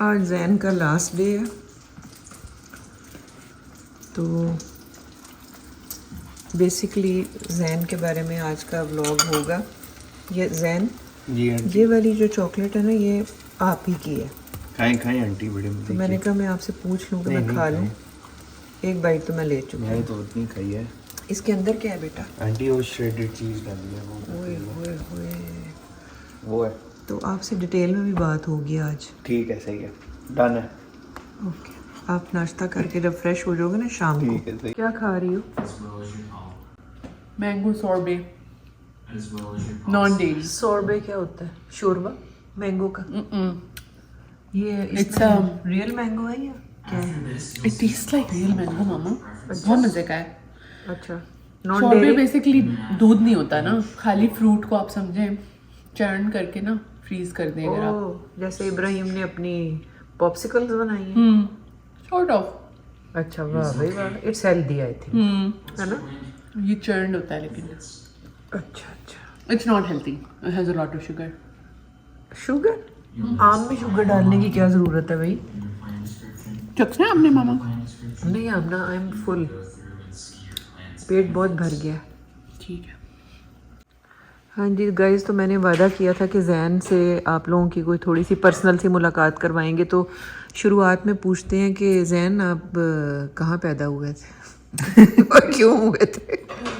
आज जैन का last day है, तो बेसिकली जैन के बारे में आज का व्लॉग होगा। ये जैन, जी आंटी। ये वाली जो चॉकलेट है ना, ये आप ही की है। खाएं खाएं आंटी, बड़े मजे तो की। मैंने कहा मैं आपसे पूछ लूँ कि नहीं, मैं नहीं खा लूँ। खाएं। एक बाइट तो मैं ले चुकी मैंने हूँ। तो उतनी खाई है इसके अंदर क्या है बेटा? आंटी, वो श्रेडेड चीज़ डाली है ओए ओए ओए। वो है। तो आपसे डिटेल में भी बात होगी आज। ठीक है, सही है, डन है। ओके, आप नाश्ता करके जब फ्रेश हो जाओगे ना शाम को। ठीक है, सही। क्या खा रही हो? Mango sorbet, non dairy. Sorbet क्या होता है? शोरबा मैंगो का? ये It's रियल मैंगो है या क्या है? It taste like real mango मामा, बहुत मजे का है। अच्छा, नॉन सॉर्बे डेयरी। बेसिकली दूध नहीं होता ना, खाली फ्रूट को आप समझे चर्न करके ना फ्रीज कर दें अगर आप। ओह, जैसे इब्राहिम ने अपनी पॉप्सिकल्स बनाई हैं। Sort of. अच्छा, वाह भाई वाह। इट्स हेल्दी आई थिंक, है ना? ये चर्न होता है लेकिन अच्छा अच्छा। It's not healthy, it has a lot of sugar. Sugar? आम में शुगर डालने की क्या जरूरत है भाई? चखना है आपने मामा? नहीं, आम ना, आई एम फुल, पेट बहुत भर गया। ठीक है। हाँ जी गाइज़, तो मैंने वादा किया था कि जैन से आप लोगों की कोई थोड़ी सी पर्सनल सी मुलाकात करवाएंगे। तो शुरुआत में पूछते हैं कि जैन आप कहाँ पैदा हुए थे और क्यों हुए थे?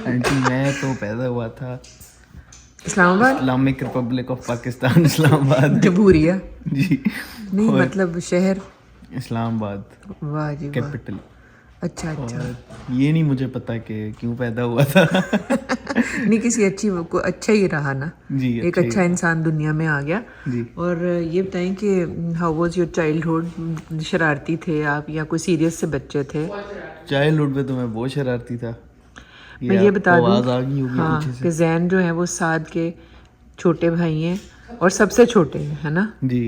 आंटी, मैं तो पैदा हुआ था Islamabad? Islamic Republic of Pakistan, Islamabad. जमहूरिया? जी नहीं, और मतलब शहर। इस्लामाबाद वाह जी वाह। कैपिटल। अच्छा अच्छा। और ये नहीं मुझे पता कि क्यों पैदा हुआ था। नहीं, किसी अच्छी को अच्छा ही रहा ना। जी, एक अच्छा ही अच्छा इंसान दुनिया में आ गया। जी। और ये बताएं कि हाउ वाज योर चाइल्डहुड? शरारती थे आप या कोई सीरियस से बच्चे थे? चाइल्डहुड में तो मैं बहुत शरारती था। मैं ये बता दूं, आवाज आ गई होगी हाँ, पीछे से। कि जैन जो है वो साद के छोटे भाई हैं और सबसे छोटे हैं, है ना? जी।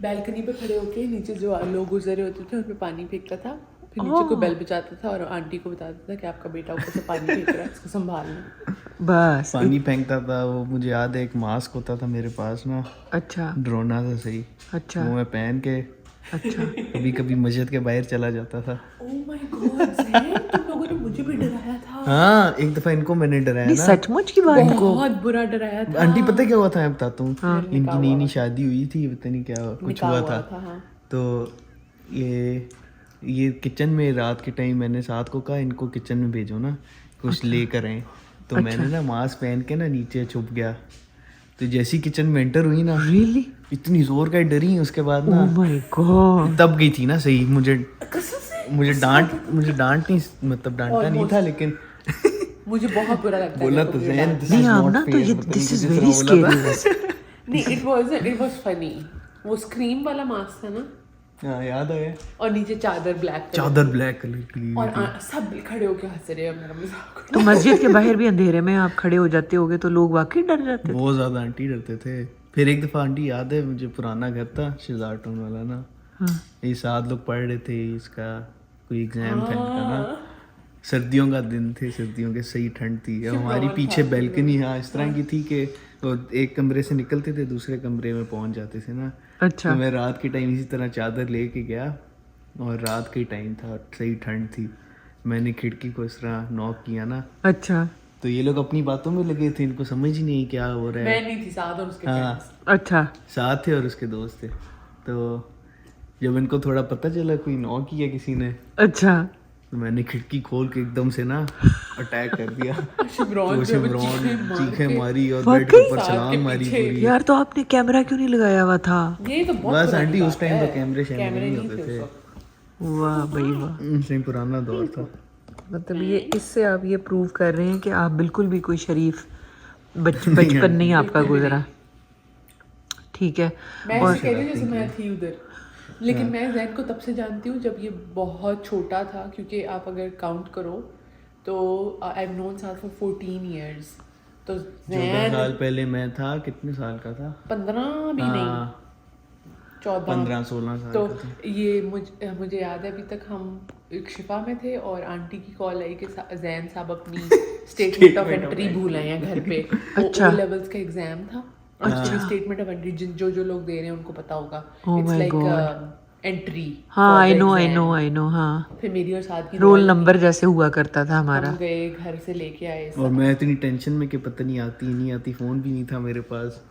बैल्कनी पे खड़े होके नीचे जो लोग गुजरे होते थे उन पे पानी फेंकता था, फिर नीचे को बेल बजाता था और आंटी को बताता था कि आपका बेटा ऊपर से पानी फेंक रहा है, इसको संभालना। बस। पानी फेंकता था वो, मुझे याद है एक मास्क होता था मेरे पास ना, अच्छा ड्रोना था सही। अच्छा वो मैं पहन के अच्छा। कभी कभी मस्जिद के बाहर चला जाता था। ओह माय गॉड ज़ैन, तुम लोगों ने मुझे भी डराया था। हाँ, एक दफा इनको मैंने डराया नहीं, ना। सचमुच की बात है? बहुत बुरा डराया था। आंटी पता क्या हुआ था, मैं बताता हूँ। हाँ। इनकी नई नई शादी हुई थी, पता नहीं क्या कुछ निकाह हुआ हुआ था। हाँ। तो ये किचन में रात के टाइम मैंने साथ को कहा इनको किचन में भेजो ना, कुछ लेकर आए। तो मैंने ना मास्क पहन के ना नीचे छुप गया। तो जैसी किचन में एंटर हुई ना, रियली? इतनी जोर का डरी। उसके बाद ना ओह माय गॉड। तब गई थी ना सही। मुझे डांट नहीं, मतलब डांटा नहीं था, लेकिन मुझे बहुत बुरा लगता है बोला जब तो कोई जैन डांटता नहीं, दिस आप इज ना नॉट तो ये fair. This is very scary. है। नहीं, इट वाज फनी। वो स्क्रीम वाला मास्क था ना, हाँ, याद आया। और नीचे चादर ब्लैक चादर ब्लैक कलर की। और सब खड़े होके हंस रहे हैं मेरा मजाक। तो मस्जिद के बाहर भी अंधेरे में आप खड़े हो जाते होगे तो लोग वाकई डर जाते थे? बहुत ज्यादा आंटी डरते थे। फिर एक दफा आंटी याद है मुझे, पुराना घर था शेजार टाउन वाला ना। हाँ। ये 7 लोग पढ़ रहे थे, इसका कोई एग्जाम था इनका ना। सर्दियों का दिन थे, सर्दियों के सही ठंड थी। अब हमारी पीछे बैल्कनी हाँ इस तरह की थी कि वो एक कमरे से निकलते थे दूसरे कमरे में पहुंच जाते थे ना। अच्छा। तो मैं रात के टाइम इसी तरह चादर लेके गया और रात का ही टाइम था, सही ठंड थी। मैंने खिड़की को इस तरह नॉक किया ना, अच्छा तो ये लोग अपनी बातों में लगे थे, इनको समझ ही नहीं क्या हो रहा है। मैं नहीं थी साथ और उसके हाँ, अच्छा। साथ थे और उसके दोस्त थे। तो जब इनको थोड़ा पता चला कोई नॉक किया किसी ने, अच्छा। तो मैंने खिड़की खोल के एकदम से ना अटैक कर दिया। शिमरॉन तो पे वो शिमरॉन चीखें मारी और वाकई? बेड के ऊपर साथ छलांग के मारी पीछे। पूरी। यार, तो आपने कैमरा क्यों नहीं लगाया हुआ था? ये तो बहुत बस पुरानी आंटी, उस बात टाइम है। तो कैमरे कैमरे नहीं नहीं होते थे थे। उस वक्त। वाह भाई वाह। सही पुराना दौर था। मतलब ये इससे आप ये प्रूव कर रहे हैं कि आप बिल्कुल भी कोई शरीफ बचपन नहीं आपका गुजरा। ठीक है। मैं और ऐसे कह रही हूँ जैसे मैं थी उधर, लेकिन मैं जैन को तब से जानती हूँ जब ये बहुत छोटा था, क्योंकि आप अगर काउंट करो तो आई हैव नोन साथ फॉर 14 इयर्स। तो 14 साल पहले मैं था, कितने साल का था? 15 भी नहीं, 14 15-16 साल तो का था। ये मुझे याद है अभी तक हम एक शिफा में थे और आंटी की कॉल आई कि जैन साहब अपनी स्टेटमेंट ऑफ एंट्री भूल आए हैं घर पे। अच्छा। O लेवल्स का एग्जाम था। अच्छा। स्टेटमेंट ऑफ एंट्री जो लोग दे रहे हैं उनको पता होगा। Oh it's my like God. Entry. हाँ आई नो हाँ, फिर मेरी और साथ की रोल नंबर जैसे हुआ करता था हमारा। हम गए, घर से लेके आए और मैं इतनी टेंशन में कि पता नहीं आती नहीं आती, फोन भी नहीं था मेरे पास।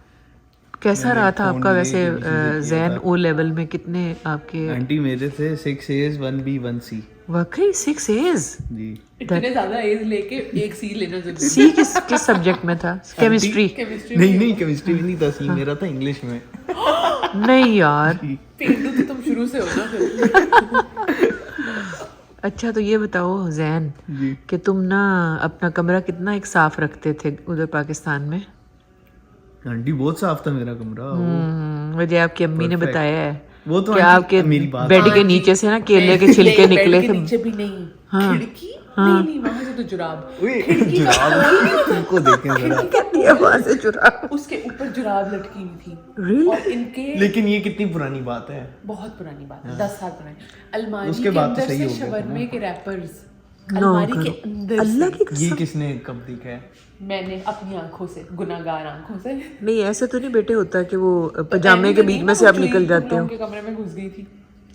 कैसा रहा था फोन आपका ले वैसे के भी चीजें किया जैन था। ओ लेवल में कितने आपके? आंटी मेरे थे 6 A's 1 B 1 C। वाकई 6 A's? जी। इतने ज्यादा एज लेके एक सी लेना जरूरी। सी किस सब्जेक्ट में था? केमिस्ट्री? केमिस्ट्री नहीं केमिस्ट्री में नहीं था, सी मेरा था इंग्लिश में। नहीं यार। पेंडू तो तुम शुरू से हो ना फिर। अच्छा तो ये बताओ जैन जी। कि तुम ना अपना कमरा कितना एक साफ रखते थे उधर पाकिस्तान में? आंटी बहुत साफ था मेरा कमरा। मुझे आपकी अम्मी ने Perfect। बताया है वो तो कि आंटी आपके मेरी बात बेड के नीचे से ना केले के छिलके बेड निकले के थे। नीचे भी नहीं, हाँ। खिड़की नहीं वहां से तो जुराब, ओए, जुराब तुमको देखें जरा। कहती है वहां से चुरा। उसके ऊपर जुराब लटकी हुई थी। Really? और इनके लेकिन ये कितनी पुरानी बात है। बहुत पुरानी बात है, 10 साल पुरानी। अलमारी उसके के बाद तो अंदर सही से हो गया था शवरमे के रैपर्स ना अलमारी करो। के अंदर अल्लाह से। की कसम। ये किसने कब देखा है? मैंने अपनी आंखों से, गुनाहगार आंखों से। नहीं ऐसे तो नहीं बेटे होता कि वो पजामे के बीच में से आप निकल जाते हो। उनके कमरे में घुस गई थी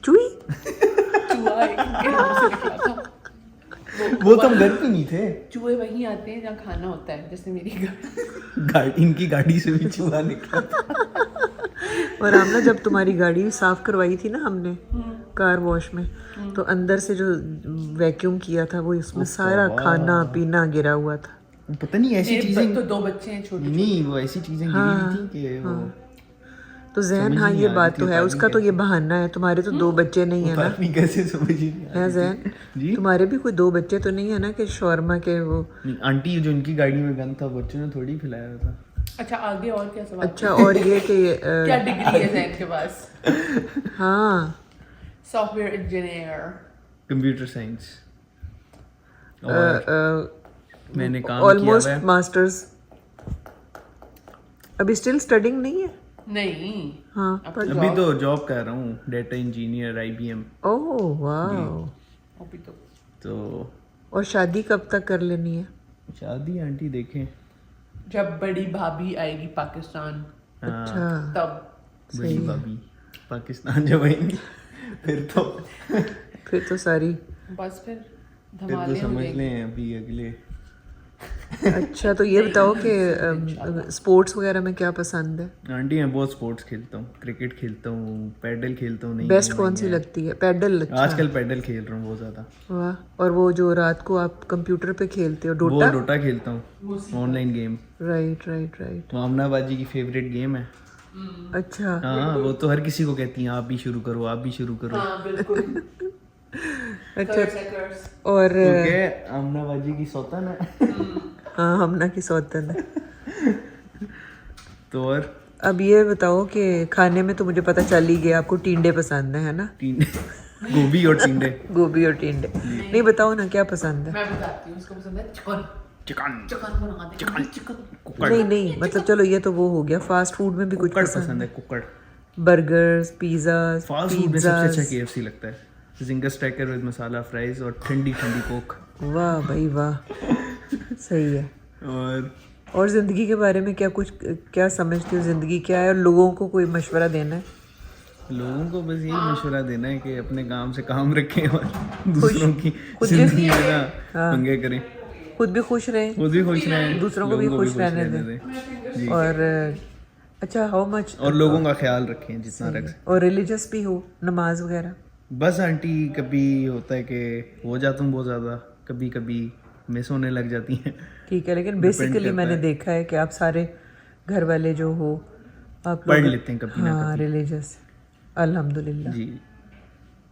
चुई? चूहा एक उनके रूम से निकला था। वो तो हम घर पे नहीं थे। चूहे वहीं आते हैं जहाँ खाना होता है, जैसे मेरी घर। गाड़ी, इनकी गाड़ी से भी चूहा निकला था। और हमने जब तुम्हारी गाड़ी साफ करवाई थी ना हमने कार वॉश में, तो अंदर से जो वैक्यूम किया था वो इसमें सारा खाना पीना गिरा हुआ था। पता नहीं ऐसी चीजें तो 2 बच्चे हैं छोटे। नहीं, वो ऐसी चीजें गिरी हुई थी कि वो तो जैन हाँ ये बात तो है, उसका तो ये बहाना है। तुम्हारे तो 2 बच्चे नहीं है ना? पता नहीं कैसे समझ ही नहीं है जैन? तुम्हारे भी कोई 2 बच्चे तो नहीं है ना कि शौरमा के वो? नहीं, आंटी जो इनकी गाड़ी में गन था बच्चों ने थोड़ी खिलाया था। अच्छा आगे और क्या सवाल? अच्छा और ये कि क्या डिग्री है जैन के पास? हाँ सॉफ्टवेयर इंजीनियर, कंप्यूटर साइंस। और मैंने काम किया ऑलमोस्ट हुआ है। मास्टर्स। अभी स्टिल स्टडिंग नहीं है? नहीं हाँ अब अभी तो जॉब कर रहा हूँ, डेटा इंजीनियर IBM। ओह वाह। अभी तो और शादी कब तक कर लेनी है? शादी आंटी देखें, जब बड़ी भाभी आएगी पाकिस्तान अच्छा तब। बड़ी भाभी पाकिस्तान जब आएंगी फिर तो सारी। बस फिर फिर धमाले तो हो समझ जाएंगे। लें अभी अगले। अच्छा तो ये बताओ कि स्पोर्ट्स वगैरह में क्या पसंद है? आंटी मैं बहुत स्पोर्ट्स खेलता हूँ, क्रिकेट खेलता हूँ, पैडल खेलता हूँ। नहीं बेस्ट कौन सी लगती है? पैडल? अच्छा आजकल पैडल खेल रहा हूँ बहुत ज्यादा। वाह। और वो जो रात को आप कंप्यूटर पे खेलते हो वो डोटा? डोटा खेलता हूँ, online game. Right right right. वो आमनाबाजी की फेवरेट गेम है। अच्छा हाँ वो तो हर किसी को कहती हैं आप भी शुरू करो, आप भी शुरू करो। हाँ बिल्कुल। अच्छा। कर्स। और क्योंकि आमनाबाजी की सौतन है। हाँ हमना की सौतन है। तो और अब ये बताओ कि खाने में तो मुझे पता चल ही गया आपको टींडे पसंद है ना? गोभी और टिंडे। गोभी और टींडे। नहीं बताओ ना क्या पसंद है? मैं बताती हूँ, उसको पसंद है चिकन। चिकन। चिकन बना दे, चिकन। नहीं नहीं मतलब चलो ये तो वो हो गया। फास्ट फूड में भी कुछ कुकड़ पसंद? पसंद है, कुकड़। बर्गर्स, पिज्जा, फास्ट फूड में सबसे अच्छा KFC लगता है। Ginger stacker with masala fries और ठंडी ठंडी कोक। वाह भाई वाह। सही है। और जिंदगी के बारे में क्या समझती हो? जिंदगी क्या है और लोगों को कोई मशवरा देना है? लोगों को बस यही मशवरा देना है कि अपने काम से काम रखें और दूसरों की जिंदगी में ना पंगे करें। खुद भी खुश रहें, खुद भी खुश रहें, दूसरों को भी लोगों खुश रहने दें। और अच्छा हाउ मच। और लोगों का ख्याल रखें जितना रख सकें। और रिलीजियस भी हो, नमाज वगैरह? बस आंटी कभी होता है कि हो जाता हूँ बहुत ज़्यादा, कभी कभी मिस होने लग जाती हैं। ठीक है, लेकिन बेसिकली मैंने देखा है कि आप सारे घर वाले जो हो आप पढ़ लेते हैं कभी ना हाँ रिलीजियस। अल्हम्दुलिल्लाह। जी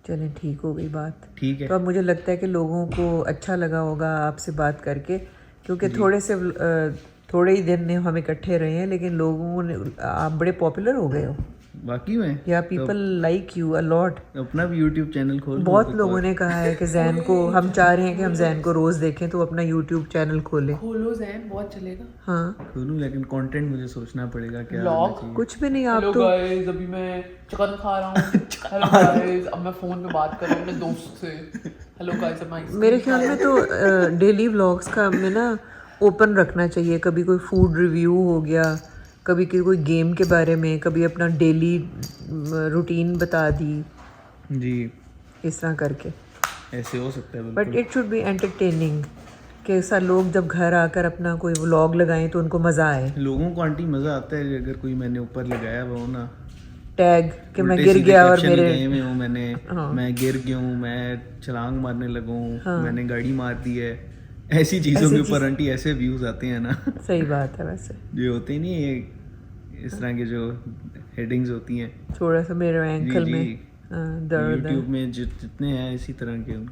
चलें ठीक हो गई बात। ठीक है। तो अब मुझे लगता है कि लोगों को अच्छा लगा होगा आपसे बात करके, क्योंकि थोड़े ही दिन में हम इकट्ठे रहे हैं, लेकिन लोगों ने आप बड़े पॉपुलर हो गए हो। बाकी में या people like you a lot. अपना भी YouTube चैनल खोल। बहुत लोगों ने कहा है कि जैन को, हम चाह रहे हैं कि हम जैन को रोज देखें, तो अपना YouTube चैनल खोले। खोलो जैन, बहुत चलेगा। हाँ खोलूं, लेकिन कंटेंट मुझे सोचना पड़ेगा क्या Vlog? करना चाहिए। कुछ भी नहीं। आप हेलो तो गाइस, अभी मैं चिकन खा रहा हूँ। हेलो गाइस, अब मैं फोन पे बात कर रहा हूँ अपने दोस्त से। हेलो गाइस, अब मैं मेरे ख्याल में तो डेली व्लॉग्स का हमें ना ओपन रखना चाहिए। कभी कोई फूड रिव्यू हो गया, कभी कोई गेम के बारे में, कभी अपना डेली रूटीन बता दी, जी, इस तरह करके। ऐसे हो सकता है बट बिल्कुल। इट शुड बी एंटरटेनिंग, कि ऐसा लोग जब घर आकर अपना कोई व्लॉग लगाएं तो उनको मज़ा आए। लोगों को आंटी मज़ा आता है अगर कोई मैंने ऊपर लगाया हुआ हो ना, टैग कि मैं उल्टे गिर सीधे गया और कैप्शन मेरे लगाए हुए हूँ मैंने, हाँ। मैं गिर गया हूँ, मैं छलांग मारने लगा हूँ, हाँ। मैंने गाड़ी मार दी है, ऐसी चीज़ों के ऊपर आंटी ऐसे व्यूज़ आते हैं ना। सही बात है। वैसे जो होते ही नहीं ये इस तरह के जो हेडिंग्स होती हैं। थोड़ा सा मेरे जी एंकल में जी, दर्द है। यूट्यूब में जितने हैं इसी तरह के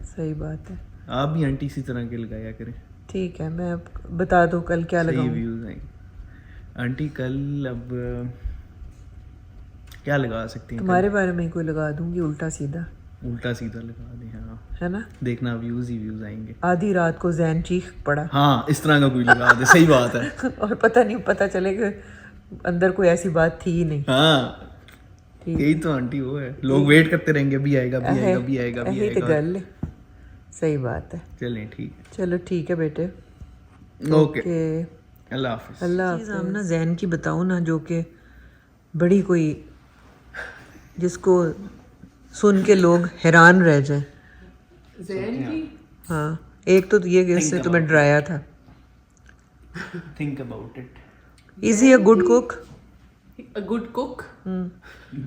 सही बात है। आप भी आंटी इसी तरह के लगाया करें, ठीक है, मैं अब बता दूँ कल क्या सही लगाऊं। व्यूज़ आएंगे। आंटी कल अब क्या लगा सकती हैं? तुम्हारे बारे में ही कोई लगा दूंगी उल्टा सीधा, उल्टा सीधा लगा दें, हाँ है ना। देखना व्यूज़ ही व्यूज़ आएंगे। आधी रात को जैन चीख पड़ा हाँ इस तरह का कोई लगा दे, सही बात है। और पता चले कि अंदर कोई ऐसी बात थी ही नहीं। हाँ ठीक यही तो आंटी वो है, लोग वेट करते रहेंगे अभी आएगा अभी आएगा अभी आएगा अभी यही तो आएगा। गल है। सही बात है। चलें ठीक चलो ठीक है बेटे, है, ओके, कि अल्लाह हाफिज़। अल्लाह चीज़ हम ना जैन की बताऊँ ना, जो कि बड़ी कोई जिसको सुन के लोग हैरान रह जाए। जैन की हाँ, एक तो ये कि इससे तुम्हें डराया था। Think about it. Is he a good cook? a good cook.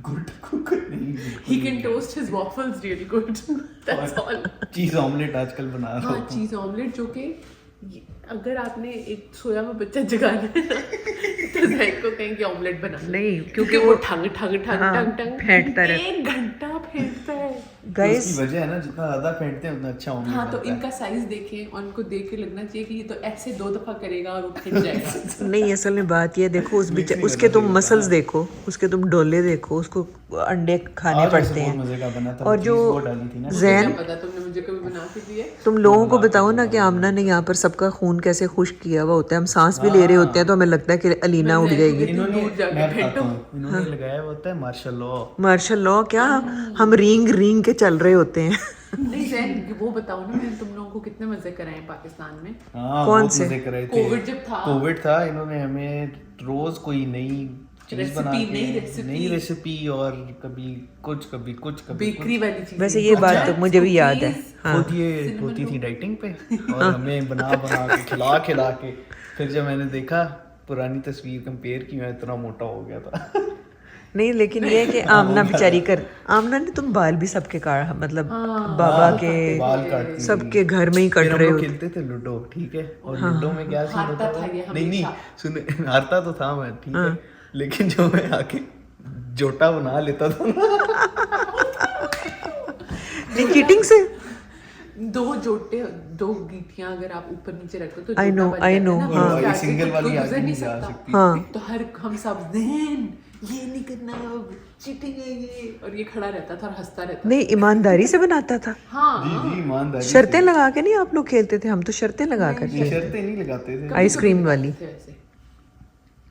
Good cook नहीं, He can toast his waffles really good. That's all. Cheese omelette आजकल बना रहा हाँ, हूँ। चीज ऑमलेट जो कि अगर आपने एक सोया हुआ बच्चा जगाना है ना, तो जैन को कहें कि ऑमलेट बना ले। नहीं, क्योंकि वो ठंग ठंग ठंग हाँ, ठंग ठंग फेंटता रहता। 1 घंटा फेंटता है। गाइस उसकी वजह है ना, जितना ज़्यादा फेंटते हैं उतना अच्छा ऑमलेट हाँ, तो बनता है। इनका साइज देखें और उनको देख के लगना चाहिए कि ये तो ऐसे 2 दफा करेगा और वो फेंट जाएगा। नहीं, असल में बात ये देखो, उसके तुम मसल्स देखो, उसके तुम डोले देखो, उसको अंडे खाने आज वैसे पड़ते बहुत हैं। मजे का बना था, और चीज़ जो वो डाली थी ना। जैन, क्या पता तुमने मुझे कभी बना के दिया है? तुम लोगों को बताओ ना कि आमना ने यहाँ पर सबका खून कैसे खुश्क किया हुआ होता है। हम सांस भी ले रहे होते हैं तो हमें लगता है कि अलीना उड़ जाएगी। इन्होंने दूर जाके मैं फेंटो। बताता हूँ, इन्होंने लगाया हुआ होता है मार्शल लॉ। मार्शल लॉ क्या, हम रींग के चल रहे होते हैं। नहीं जैन, वो बताओ ना, मैंने तुम लोगों को कितने मजे कराए पाकिस्तान में। हाँ कौन बहुत से? मजे कराए थे। कोविड जब था। कोविड था, इन्होंने हमें रोज कोई नई चीज रेसिपी, बना नई के, नई रेसिपी, और कभी कुछ कभी कुछ कभी बेकरी वाली चीज। वैसे ये बात तो मुझे भी याद है। हाँ, खुद ये होती थी डाइटिंग पे और हमें बना के खिला के फिर जब मैंने देखा पुरानी तस्वीर कंपेयर की, मैं इतना मोटा हो गया था। नहीं लेकिन ये है कि आमना बेचारी आमना ने तुम बाल भी सबके काट, मतलब बाबा के बाल काटती थी। सबके घर में ही कट फिर हम रहे लोग होते। खेलते थे लूडो, ठीक है, और लूडो में क्या सीन हारता होता था था? ये नहीं हमेशा। सुने, हारता तो था मैं, ठीक है, लेकिन जो मैं आके जोटा बना लेता था ना, चीटिंग से 2 जोटे 2 गीटियां अगर आप ऊपर नीचे रखो तो I जोटा know, बन I जाता है know, ना, हाँ। उसके आगे सिंगल वाली कोई आगे गुजर नहीं नहीं जा सकता। सकती। हाँ, तो हम सब जैन ये नहीं करना, अब चीटिंग है ये, और ये खड़ा रहता था और हंसता रहता नहीं ईमानदारी से बनाता था। था। हाँ, जी ईमानदारी से। शर्तें लगा के नहीं आप लोग खेलते थे? हम तो शर्तें लगा कर नहीं, शर्तें नहीं लगाते थे, आइसक्रीम वाली। थे ऐसे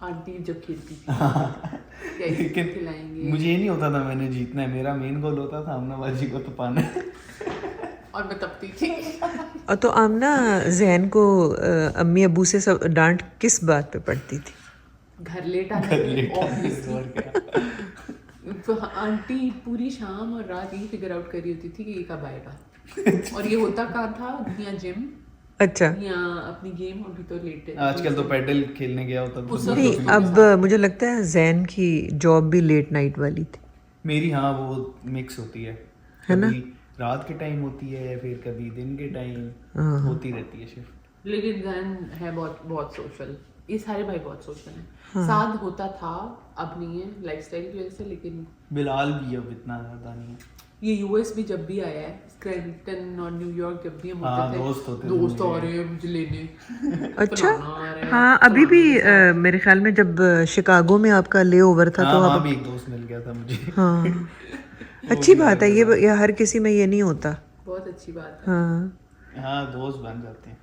आंटी जब खेलती थी कि आइसक्रीम लेकिन खिलाएंगे मुझे ये नहीं होता था मैंने जीतना है, मेरा मेन गोल होता था आमना बाजी को तो पाना है। और मैं तपती थी। और तो आमना जैन को अम्मी अबू से सब डांट किस बात पे पड़ती थी? घर लेट आने और क्या। तो आंटी पूरी शाम और रात यही फिगर आउट कर रही होती थी कि ये कब आएगा। और ये होता कहाँ था, या जिम अच्छा, या अपनी गेम, अभी तो लेट है। आजकल तो पैडल खेलने गया होता था। उस नहीं अब मुझे लगता है जैन की जॉब भी लेट नाइट वाली थी। मेरी हाँ वो मिक्स होती है, कभी रात के टाइम होती है, फिर कभी दिन के टाइम होती रहती है शिफ्ट। लेकिन जैन है बहुत बहुत सोशल, ये सारे भाई बहुत सोशल हैं। साथ होता था, अब नहीं है लाइफस्टाइल की वजह से, लेकिन बिलाल भी अब इतना ज्यादा नहीं है। ये यूएस भी जब भी आया है, स्क्रैम्पटन और न्यूयॉर्क जब भी हम हाँ, होते थे, दोस्त होते थे दोस्त मुझे। आ रहे हैं मुझे लेने। अच्छा, फलाना आ रहा है, हाँ अभी भी मेरे ख्याल में जब शिकागो में आपका ले ओवर था तो हाँ आप भी एक दोस्त मिल गया था मुझे। हाँ अच्छी बात है ये हर किसी में ये नहीं होता। बहुत अच्छी बात है। हाँ हाँ दोस्त बन जाते हैं।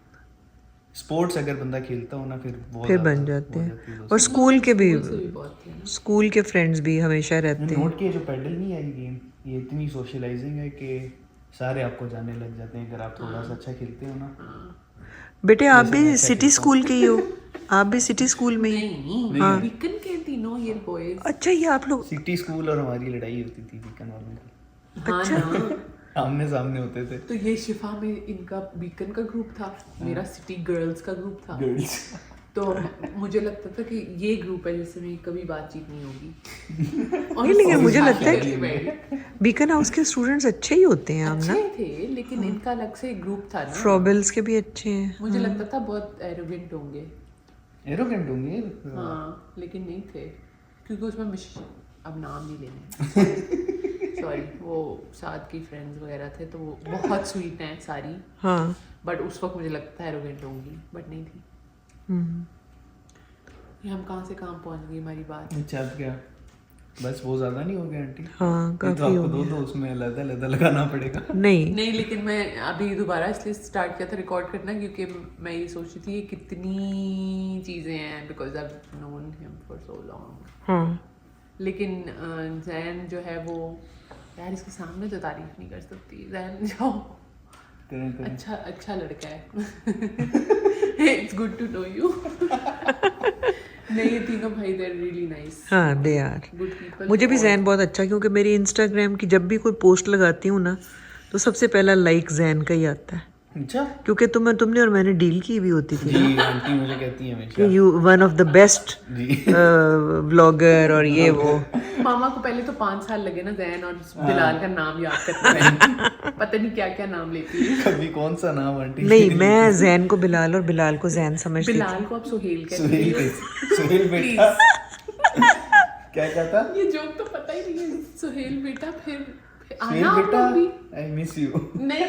स्पोर्ट्स अगर बंदा खेलता हो ना फिर बहुत फिर ज्यादा बन जाते हो हैं। जाती है दोस्ती। और स्कूल के भी, से भी बहुत थे ना। स्कूल के फ्रेंड्स भी हमेशा रहते हैं। नोट किया जो पैडल नहीं आई गेम, ये इतनी सोशलाइजिंग है कि सारे आपको जानने लग जाते हैं अगर आप थोड़ा सा अच्छा खेलते हो ना। बेटे आप भी सिटी स्कूल के ही हो? आप भी सिटी स्कूल में ही? नहीं, वीकेंड के तीनों ईयर बॉयज। अच्छा, ये आप लोग सिटी स्कूल और हमारी लड़ाई होती थी वीकन वालों की। हाँ ना। आमने सामने होते थे तो ये शिफा में इनका बीकन का ग्रुप था, मेरा सिटी गर्ल्स का ग्रुप था। गर्ल्स। तो मुझे लगता था कि ये ग्रुप है जिससे मेरी कभी बातचीत नहीं होगी। और नहीं, लेकिन मुझे शादी लगता है करके बैठी। बीकन हाउस के स्टूडेंट्स अच्छे ही होते हैं अब ना। अच्छे थे, लेकिन इनका अलग से एक ग्रुप था ना। फ्रॉबल्स के भी अच्छे हैं। मुझे लगता था बहुत एरोगेंट होंगे। एरोगेंट होंगे। हाँ, लेकिन नहीं थे, क्योंकि उसमें अब नाम नहीं लेने। सॉरी, वो साथ की फ्रेंड्स वगैरह थे, तो वो बहुत स्वीट हैं सारी। हाँ। बट उस वक्त मुझे लगता है एरोगेंट होंगी, बट नहीं थी। ये हम कहाँ से कहाँ पहुँच गई हमारी बात। अच्छा, अब क्या बस वो ज्यादा नहीं हो गया आंटी? हाँ, ये काफी तो आपको हो दो तो उसमें अलग लगाना पड़ेगा। नहीं नहीं, लेकिन मैं अभी दोबारा इसलिए स्टार्ट किया था रिकॉर्ड करना, क्योंकि मैं ये सोच रही थी ये कितनी चीज़ें हैं, because I known him for so long. हाँ। लेकिन जैन जो है वो, यार इसके सामने तो तारीफ नहीं कर सकती। जैन जाओ, करें। अच्छा लड़का है। It's good to know you. नहीं, तीनों भाई दे आर रियली नाइस, हाँ, दे आर। Good people. मुझे भी जैन बहुत अच्छा, क्योंकि मेरी इंस्टाग्राम की जब भी कोई पोस्ट लगाती हूँ ना, तो सबसे पहला लाइक जैन का ही आता है, अच्छा क्योंकि तुमने और मैंने डील की भी होती थी जी, आंटी मुझे कहती है हमेशा कि you one of the best जी व्लॉगर और ये वो। मामा को पहले तो 5 साल लगे ना जैन और बिलाल का नाम याद करते हैं। पता नहीं क्या क्या नाम लेती है। कभी कौन सा नाम आंटी? नहीं, मैं जैन को बिलाल और बिलाल को जैन समझती थी। बिलाल को आप सुहेल कहते सुहेल हैं। सुहेल बेटा क्या कहता? ये जोक तो पता ही नहीं है। सुहेल बेटा, फिर सुहेल आना आप बेटा लोग भी। आई मिस यू। नहीं,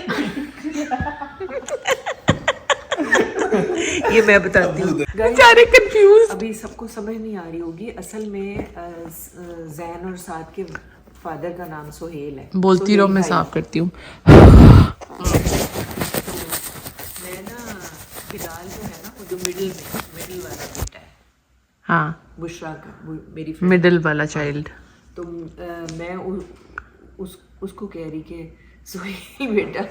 ये मैं बताती हूँ। बेचारे कंफ्यूज। अभी सबको समझ नहीं आ रही होगी, असल में जैन और साद के फादर का नाम सुहेल है। बोलती रहो, सुहेल मैं भाई। साफ करती हूँ। मैं ना बिलाल जो है ना, वो जो मिडिल वाला बेटा है, हाँ, बुशरा का, मेरी friend। मिडिल वाला चाइल्ड। तो मैं उसको कह रही कि सुहेल बेटा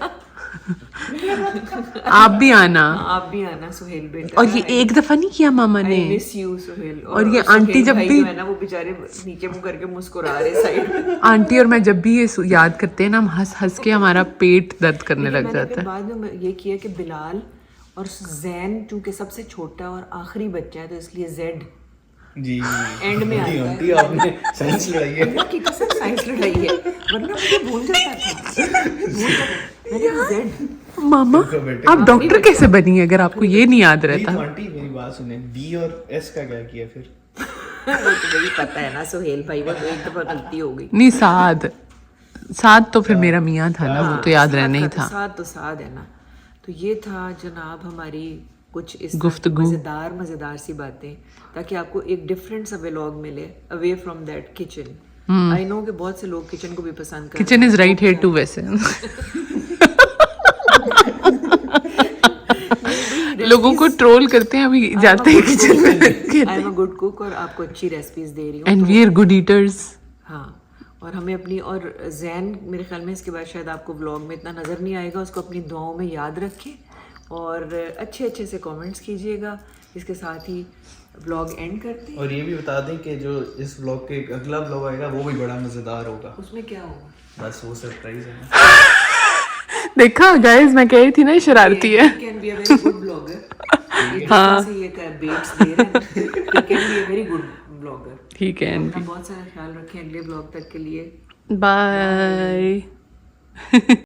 आप भी आना। आप भी आना सुहेल बेटा। और ये एक दफा नहीं किया मामा ने। I miss you Suhail. और ये आंटी सुहेल जब भाई भी- जो है ना, वो बेचारे नीचे मुंह करके मुस्कुरा रहे साइड में। आंटी और मैं जब भी ये याद करते हैं ना, हम हंस हंस के हमारा पेट दर्द करने लग मैंने जाता फिर है। बाद में ये किया कि बिलाल और जैन चूंकि सबसे छोटा और आखिरी बच्चा है, तो इसलिए जेड जी एंड में आता है। आंटी आपने साइंस लड़ाई है। अल्लाह की कसम साइंस लड़ाई है, वरना मुझे भूल जाता था। मैंने जेड। मामा, बेटे। आप डॉक्टर कैसे बनी अगर आपको ये नहीं याद नहीं तो रहता? आंटी मेरी बात सुने, डी और एस का क्या किया फिर? वो तो मुझे पता है ना सुहेल भाई, वो तो एक दफा गलती हो गई। नहीं, साद तो फिर मेरा मियाँ था ना, वो तो याद रहना ही था। साद तो साद है ना। तो ये था जनाब हमारी कुछ इस गुफ्तगू। मजेदार सी बातें, ताकि आपको एक डिफरेंट सा व्लॉग मिले away from that kitchen. I know कि बहुत से लोग किचन को भी पसंद करते हैं। Kitchen is right here too वैसे। लोगों को ट्रोल करते हैं, अभी जाते हैं किचन में। I am a good cook और आपको अच्छी रेसिपीज दे रही हूँ। And we are good eaters. हाँ, और हमें अपनी, और जैन मेरे ख्याल में इसके बाद शायद आपको व्लॉग में इतना नज़र नहीं आएगा, उसको अपनी दुआओं में याद रखें और अच्छे से कमेंट्स कीजिएगा। इसके साथ ही व्लॉग एंड करते हैं। और ये भी बता दें कि जो इस व्लॉग के अगला व्लॉग आएगा वो भी बड़ा मजेदार होगा। उसमें क्या होगा? बस वो सरप्राइज है ना। देखा गाइस, मैं कह रही थी ना शरारती है। Can be a very good blogger. हाँ, से ये बेट्स दे रहे हैं, can be a very good blogger. ठीक है, अपना बहुत सारा ख्याल रखें अगले ब्लॉग तक के लिए। बाय।